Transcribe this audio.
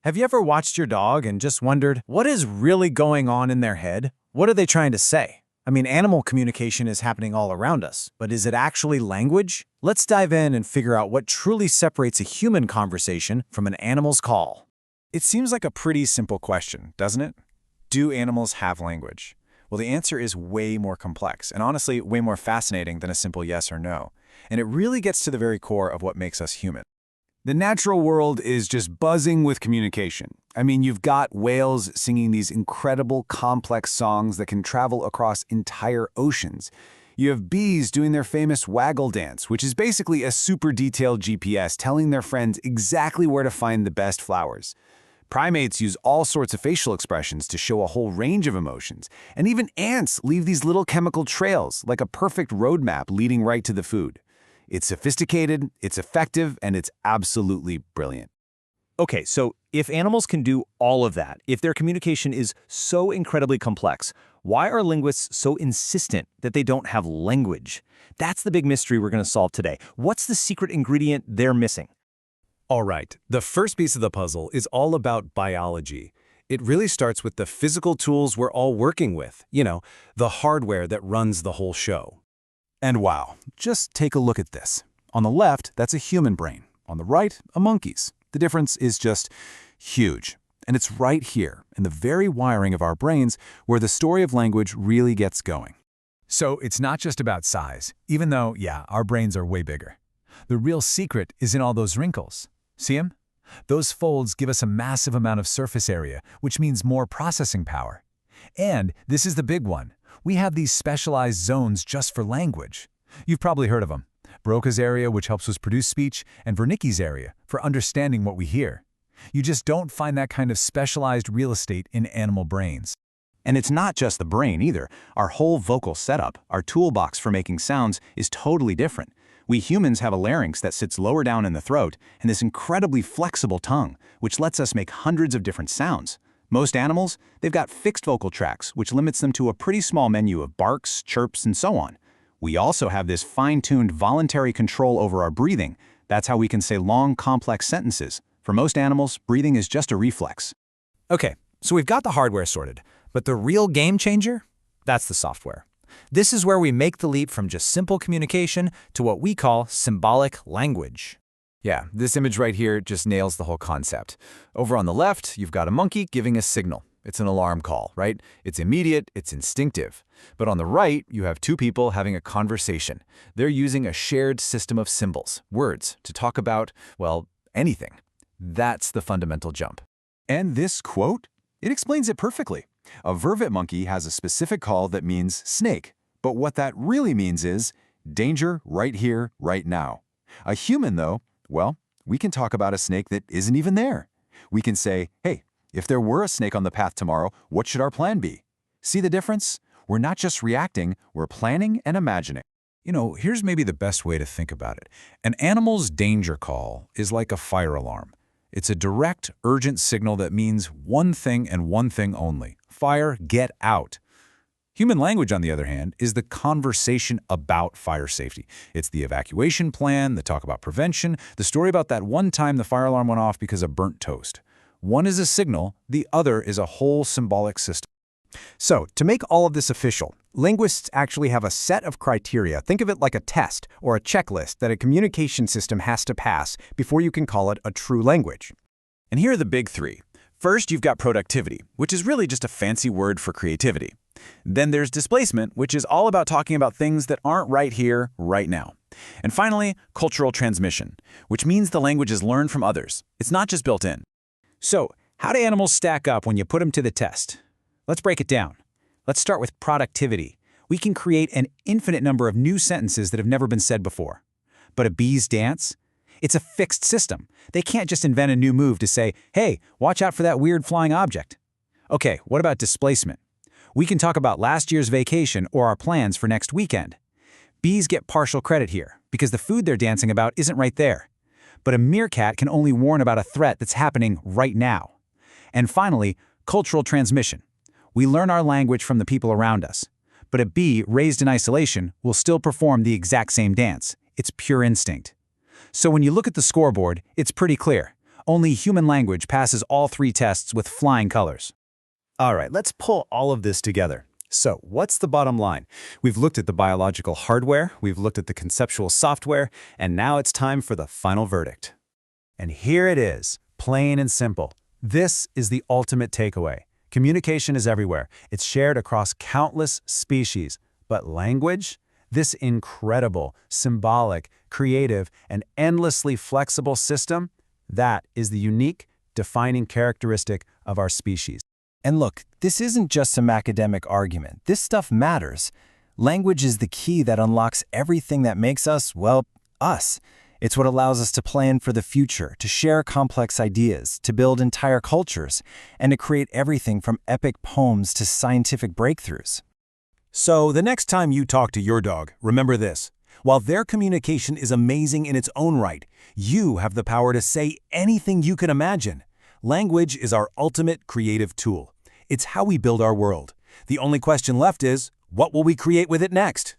Have you ever watched your dog and just wondered, what is really going on in their head? What are they trying to say? I mean, animal communication is happening all around us, but is it actually language? Let's dive in and figure out what truly separates a human conversation from an animal's call. It seems like a pretty simple question, doesn't it? Do animals have language? Well, the answer is way more complex, and honestly, way more fascinating than a simple yes or no. And it really gets to the very core of what makes us human. The natural world is just buzzing with communication. I mean, you've got whales singing these incredible, complex songs that can travel across entire oceans. You have bees doing their famous waggle dance, which is basically a super detailed GPS telling their friends exactly where to find the best flowers. Primates use all sorts of facial expressions to show a whole range of emotions. And even ants leave these little chemical trails, like a perfect roadmap leading right to the food. It's sophisticated, it's effective, and it's absolutely brilliant. Okay, so if animals can do all of that, if their communication is so incredibly complex, why are linguists so insistent that they don't have language? That's the big mystery we're going to solve today. What's the secret ingredient they're missing? All right, the first piece of the puzzle is all about biology. It really starts with the physical tools we're all working with, the hardware that runs the whole show. And wow, just take a look at this. On the left, that's a human brain. On the right, a monkey's. The difference is just huge. And it's right here, in the very wiring of our brains, where the story of language really gets going. So it's not just about size, even though, our brains are way bigger. The real secret is in all those wrinkles. See them? Those folds give us a massive amount of surface area, which means more processing power. And this is the big one. We have these specialized zones just for language. You've probably heard of them. Broca's area, which helps us produce speech, and Wernicke's area, for understanding what we hear. You just don't find that kind of specialized real estate in animal brains. And it's not just the brain either. Our whole vocal setup, our toolbox for making sounds, is totally different. We humans have a larynx that sits lower down in the throat, and this incredibly flexible tongue, which lets us make hundreds of different sounds. Most animals, they've got fixed vocal tracts, which limits them to a pretty small menu of barks, chirps, and so on. We also have this fine-tuned voluntary control over our breathing. That's how we can say long, complex sentences. For most animals, breathing is just a reflex. Okay, so we've got the hardware sorted, but the real game changer? That's the software. This is where we make the leap from just simple communication to what we call symbolic language. Yeah, this image right here just nails the whole concept. Over on the left, you've got a monkey giving a signal. It's an alarm call, right? It's immediate, it's instinctive. But on the right, you have two people having a conversation. They're using a shared system of symbols, words, to talk about, anything. That's the fundamental jump. And this quote? It explains it perfectly. A vervet monkey has a specific call that means snake. But what that really means is danger right here, right now. A human, though, we can talk about a snake that isn't even there. We can say, hey, if there were a snake on the path tomorrow, what should our plan be? See the difference? We're not just reacting, we're planning and imagining. Here's maybe the best way to think about it. An animal's danger call is like a fire alarm. It's a direct, urgent signal that means one thing and one thing only. Fire, get out. Human language, on the other hand, is the conversation about fire safety. It's the evacuation plan, the talk about prevention, the story about that one time the fire alarm went off because of burnt toast. One is a signal, the other is a whole symbolic system. So, to make all of this official, linguists actually have a set of criteria. Think of it like a test or a checklist that a communication system has to pass before you can call it a true language. And here are the big three. First, you've got productivity, which is really just a fancy word for creativity. Then there's displacement, which is all about talking about things that aren't right here, right now. And finally, cultural transmission, which means the language is learned from others. It's not just built in. So, how do animals stack up when you put them to the test? Let's break it down. Let's start with productivity. We can create an infinite number of new sentences that have never been said before. But a bee's dance? It's a fixed system. They can't just invent a new move to say, hey, watch out for that weird flying object. Okay, what about displacement? We can talk about last year's vacation or our plans for next weekend. Bees get partial credit here because the food they're dancing about isn't right there. But a meerkat can only warn about a threat that's happening right now. And finally, cultural transmission. We learn our language from the people around us. But a bee raised in isolation will still perform the exact same dance. It's pure instinct. So when you look at the scoreboard, it's pretty clear. Only human language passes all 3 tests with flying colors. All right, let's pull all of this together. So, what's the bottom line? We've looked at the biological hardware, we've looked at the conceptual software, and now it's time for the final verdict. And here it is, plain and simple. This is the ultimate takeaway. Communication is everywhere. It's shared across countless species. But language? This incredible, symbolic, creative, and endlessly flexible system? That is the unique, defining characteristic of our species. And look, this isn't just some academic argument. This stuff matters. Language is the key that unlocks everything that makes us, well, us. It's what allows us to plan for the future, to share complex ideas, to build entire cultures, and to create everything from epic poems to scientific breakthroughs. So, the next time you talk to your dog, remember this. While their communication is amazing in its own right, you have the power to say anything you can imagine. Language is our ultimate creative tool. It's how we build our world. The only question left is, what will we create with it next?